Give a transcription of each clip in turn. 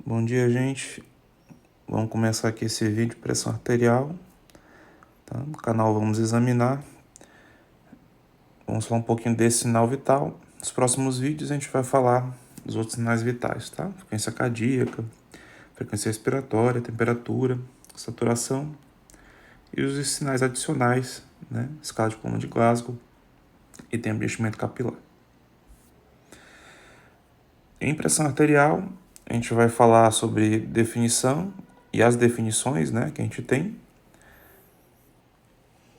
Bom dia, gente. Vamos começar aqui esse vídeo de pressão arterial. Tá? No canal vamos examinar. Vamos falar um pouquinho desse sinal vital. Nos próximos vídeos a gente vai falar dos outros sinais vitais, tá? Frequência cardíaca, frequência respiratória, temperatura, saturação e os sinais adicionais, né? Escala de Coleman de Glasgow e tempo de enchimento capilar. Em pressão arterial, a gente vai falar sobre definição e as definições, né, que a gente tem.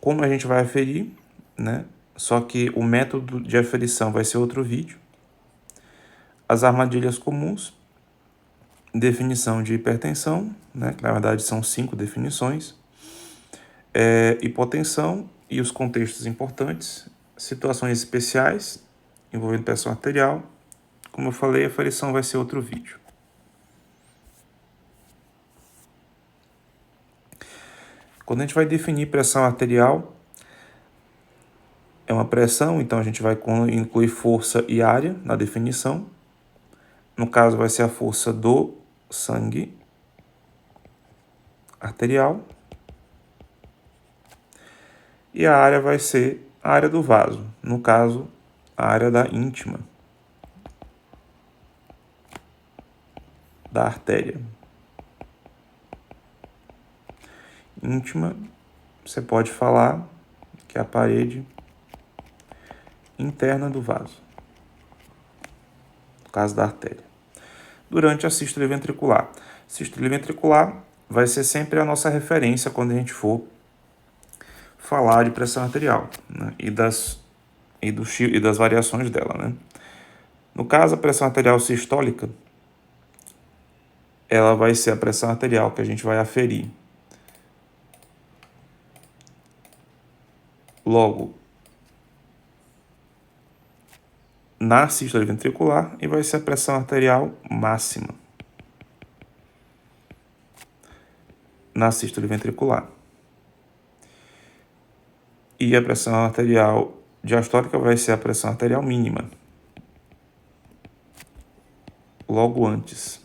Como a gente vai aferir, né? Só que o método de aferição vai ser outro vídeo. As armadilhas comuns, definição de hipertensão, né? Que na verdade são 5 definições. Hipotensão e os contextos importantes, situações especiais envolvendo pressão arterial. Como eu falei, a aferição vai ser outro vídeo. Quando a gente vai definir pressão arterial, é uma pressão, então a gente vai incluir força e área na definição. No caso, vai ser a força do sangue arterial. E a área vai ser a área do vaso. No caso, a área da íntima da artéria. Íntima, você pode falar que é a parede interna do vaso. No caso da artéria. Durante a sístole ventricular. Sístole ventricular vai ser sempre a nossa referência quando a gente for falar de pressão arterial, né? e das variações dela, né? No caso, a pressão arterial sistólica, ela vai ser a pressão arterial que a gente vai aferir logo na sístole ventricular e vai ser a pressão arterial máxima na sístole ventricular. E a pressão arterial diastólica vai ser a pressão arterial mínima, logo antes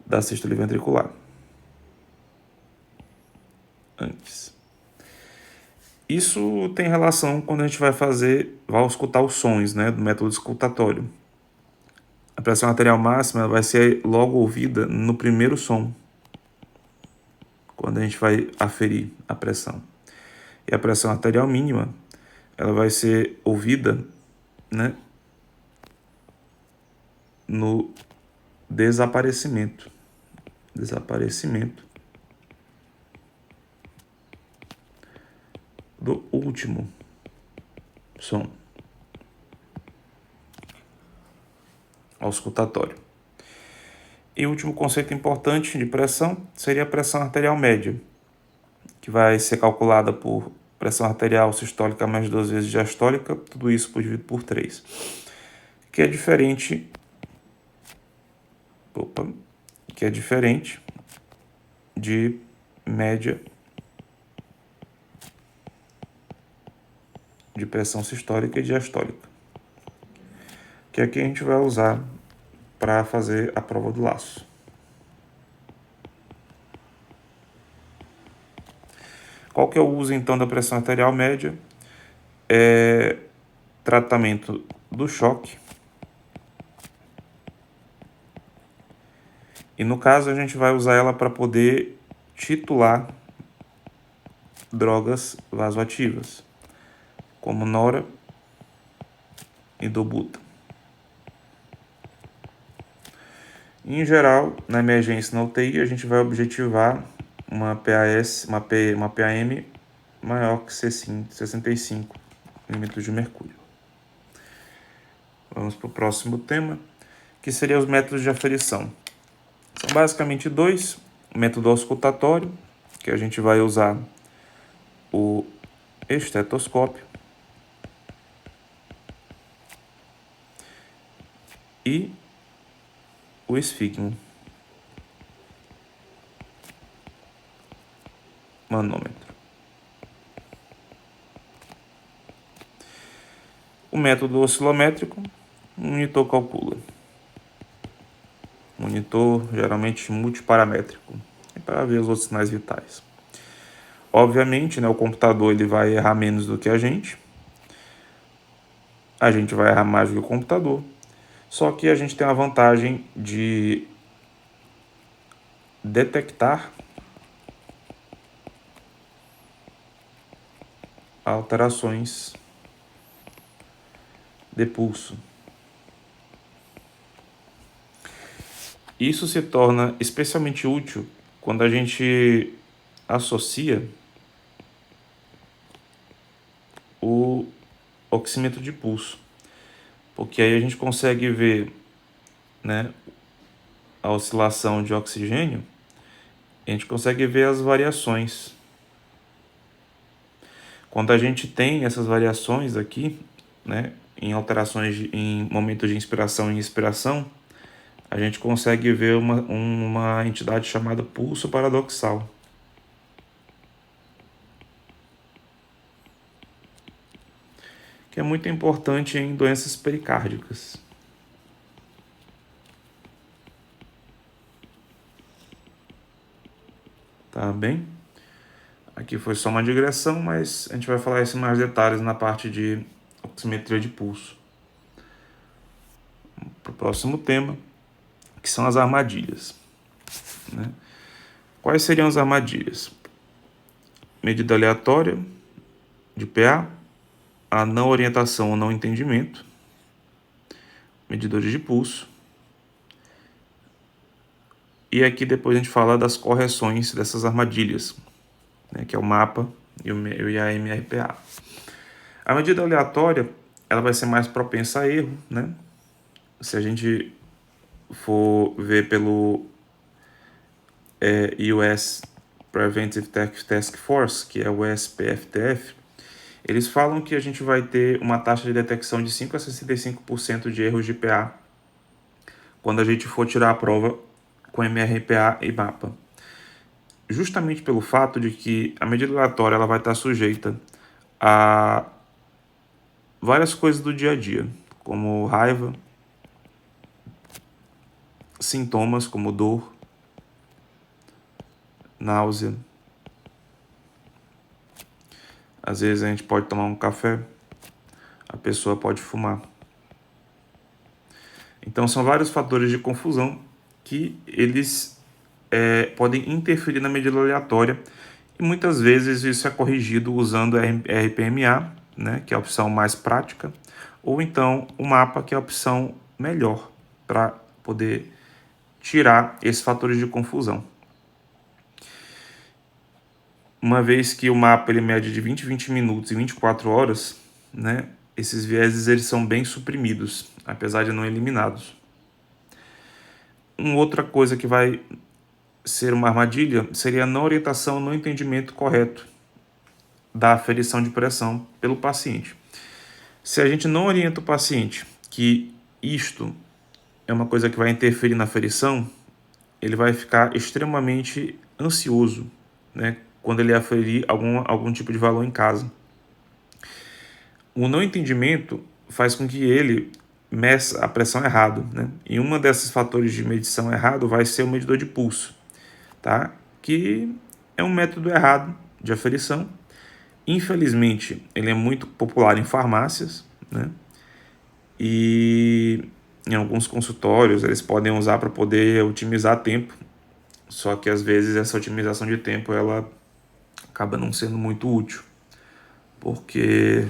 da sístole ventricular. Antes. Isso tem relação quando a gente vai escutar os sons, né, do método escutatório. A pressão arterial máxima vai ser logo ouvida no primeiro som, quando a gente vai aferir a pressão. E a pressão arterial mínima, ela vai ser ouvida, né, no desaparecimento do último som auscultatório. E o último conceito importante de pressão seria a pressão arterial média, que vai ser calculada por pressão arterial sistólica mais 2 vezes diastólica, tudo isso dividido por 3, que é diferente de média de pressão sistólica e diastólica, que aqui a gente vai usar para fazer a prova do laço. Qual que é o uso, então, da pressão arterial média? É tratamento do choque. E, no caso, a gente vai usar ela para poder titular drogas vasoativas, como nora e dobuta. Em geral, na emergência na UTI, a gente vai objetivar uma PAM maior que 65 milímetros de mercúrio. Vamos para o próximo tema, que seria os métodos de aferição. São basicamente 2. O método auscultatório, que a gente vai usar o estetoscópio, e o esfigmo manômetro. O método oscilométrico, o monitor calcula. monitor geralmente multiparamétrico, para ver os outros sinais vitais. Obviamente, né, o computador ele vai errar menos do que a gente vai errar mais do que o computador, só que a gente tem a vantagem de detectar alterações de pulso. Isso se torna especialmente útil quando a gente associa o oxímetro de pulso, porque aí a gente consegue ver, né, a oscilação de oxigênio, a gente consegue ver as variações. Quando a gente tem essas variações aqui, né, em alterações em momentos de inspiração e expiração, a gente consegue ver uma entidade chamada pulso paradoxal. Que é muito importante em doenças pericárdicas. Tá bem? Aqui foi só uma digressão, mas a gente vai falar isso em mais detalhes na parte de oximetria de pulso. Para o próximo tema, que são as armadilhas. Né? Quais seriam as armadilhas? Medida aleatória de PA, a não orientação ou não entendimento, medidores de pulso. E aqui depois a gente fala das correções dessas armadilhas, né, que é o mapa e a MRPA. A medida aleatória, ela vai ser mais propensa a erro, né? Se a gente for ver pelo US Preventive Task Force, que é o SPFTF, eles falam que a gente vai ter uma taxa de detecção de 5 a 65% de erros de PA quando a gente for tirar a prova com MRPA e MAPA. Justamente pelo fato de que a medida aleatória ela vai estar sujeita a várias coisas do dia a dia, como raiva, sintomas como dor, náusea. Às vezes a gente pode tomar um café, a pessoa pode fumar. Então são vários fatores de confusão que eles podem interferir na medida aleatória e muitas vezes isso é corrigido usando RPMA, né, que é a opção mais prática, ou então o mapa, que é a opção melhor para poder tirar esses fatores de confusão. Uma vez que o mapa ele mede de 20 minutos e 24 horas, né, esses vieses eles são bem suprimidos, apesar de não eliminados. Uma outra coisa que vai ser uma armadilha seria a não orientação, não entendimento correto da aferição de pressão pelo paciente. Se a gente não orienta o paciente que isto é uma coisa que vai interferir na aferição, ele vai ficar extremamente ansioso, né, quando ele aferir algum tipo de valor em casa. O não entendimento faz com que ele meça a pressão errado, né? E um desses fatores de medição errado vai ser o medidor de pulso, tá? Que é um método errado de aferição. Infelizmente, ele é muito popular em farmácias, né? E em alguns consultórios eles podem usar para poder otimizar tempo. Só que às vezes essa otimização de tempo ela acaba não sendo muito útil, porque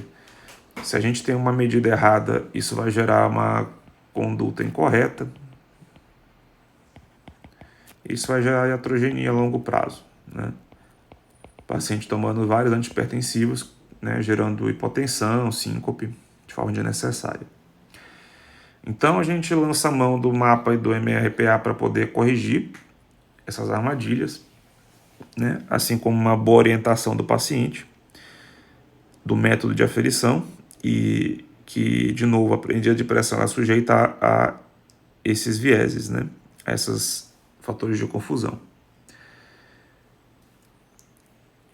se a gente tem uma medida errada, isso vai gerar uma conduta incorreta. Isso vai gerar iatrogenia a longo prazo, né? O paciente tomando vários antihipertensivos, né, gerando hipotensão, síncope, de forma desnecessária. Então a gente lança a mão do mapa e do MRPA para poder corrigir essas armadilhas, né, assim como uma boa orientação do paciente, do método de aferição, e que, de novo, a medida de pressão é sujeita a esses vieses, né, a esses fatores de confusão.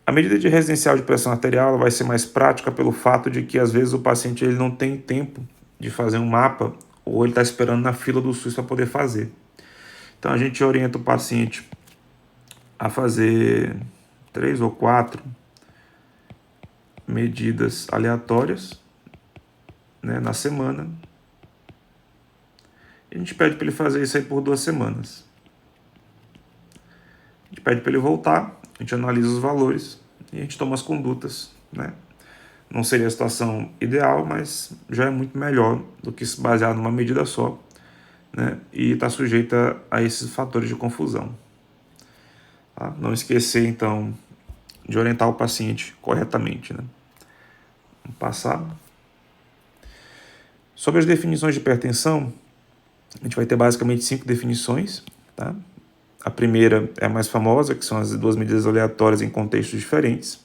A medida de residencial de pressão arterial vai ser mais prática pelo fato de que, às vezes, o paciente ele não tem tempo de fazer um mapa ou ele está esperando na fila do SUS para poder fazer. Então a gente orienta o paciente a fazer 3 ou 4 medidas aleatórias, né, na semana. A gente pede para ele fazer isso aí por 2 semanas. A gente pede para ele voltar, a gente analisa os valores e a gente toma as condutas, né? Não seria a situação ideal, mas já é muito melhor do que se basear numa medida só, né? E está sujeita a esses fatores de confusão. Tá? Não esquecer, então, de orientar o paciente corretamente, né? Vamos passar. Sobre as definições de hipertensão, a gente vai ter basicamente 5 definições, tá? A primeira é a mais famosa, que são as 2 medidas aleatórias em contextos diferentes,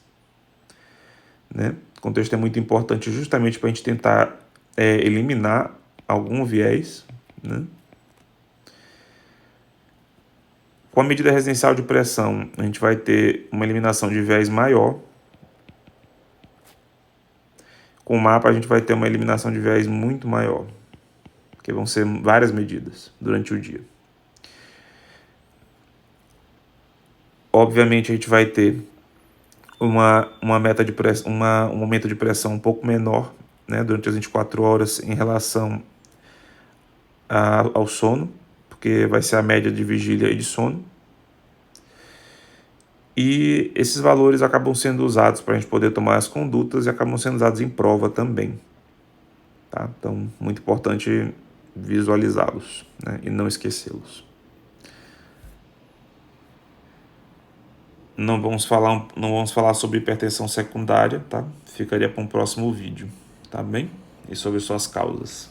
né? O contexto é muito importante justamente para a gente tentar eliminar algum viés, né? Com a medida residencial de pressão, a gente vai ter uma eliminação de viés maior. Com o mapa, a gente vai ter uma eliminação de viés muito maior, porque vão ser várias medidas durante o dia. Obviamente, a gente vai ter uma meta de pressão, um momento de pressão um pouco menor, né, durante as 24 horas em relação ao sono, porque vai ser a média de vigília e de sono. E esses valores acabam sendo usados para a gente poder tomar as condutas e acabam sendo usados em prova também. Tá? Então, muito importante visualizá-los, né, e não esquecê-los. Não vamos falar sobre hipertensão secundária, tá? Ficaria para um próximo vídeo, tá bem? E sobre suas causas.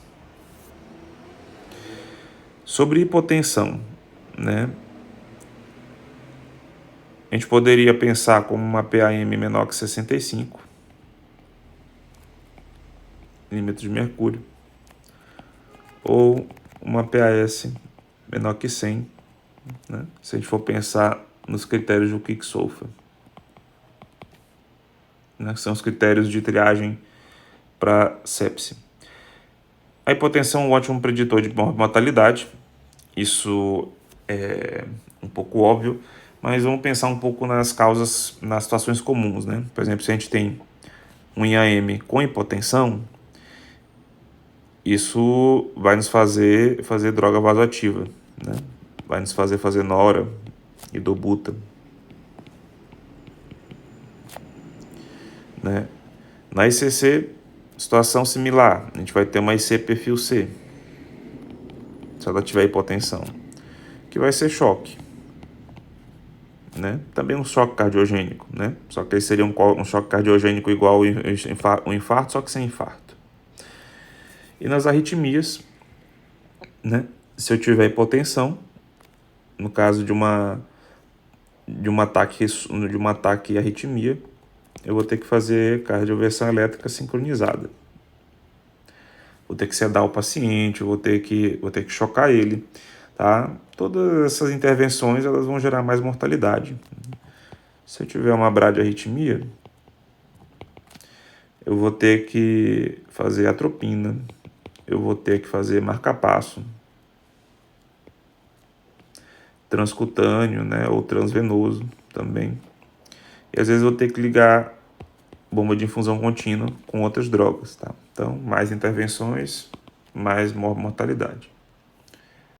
Sobre hipotensão, né? A gente poderia pensar como uma PAM menor que 65 milímetros de mercúrio, ou uma PAS menor que 100, né? Se a gente for pensar nos critérios do Kick-Solfer, né? Que são os critérios de triagem para sepse. A hipotensão é um ótimo preditor de mortalidade, isso é um pouco óbvio, mas vamos pensar um pouco nas causas, nas situações comuns, né? Por exemplo, se a gente tem um IAM com hipotensão, isso vai nos fazer droga vasoativa, né? Vai nos fazer nora e dobuta, né? Na ICC, situação similar, a gente vai ter uma IC perfil C, se ela tiver hipotensão, que vai ser choque, né? Também um choque cardiogênico, né? Só que aí seria um choque cardiogênico igual um infarto, só que sem infarto. E nas arritmias, né? Se eu tiver hipotensão, no caso de um ataque e arritmia, eu vou ter que fazer cardioversão elétrica sincronizada. Vou ter que sedar o paciente, vou ter que chocar ele, tá? Todas essas intervenções, elas vão gerar mais mortalidade. Se eu tiver uma bradiarritmia, eu vou ter que fazer atropina, eu vou ter que fazer marcapasso transcutâneo, né, ou transvenoso também. E às vezes eu vou ter que ligar bomba de infusão contínua com outras drogas, tá? Então, mais intervenções, mais mortalidade.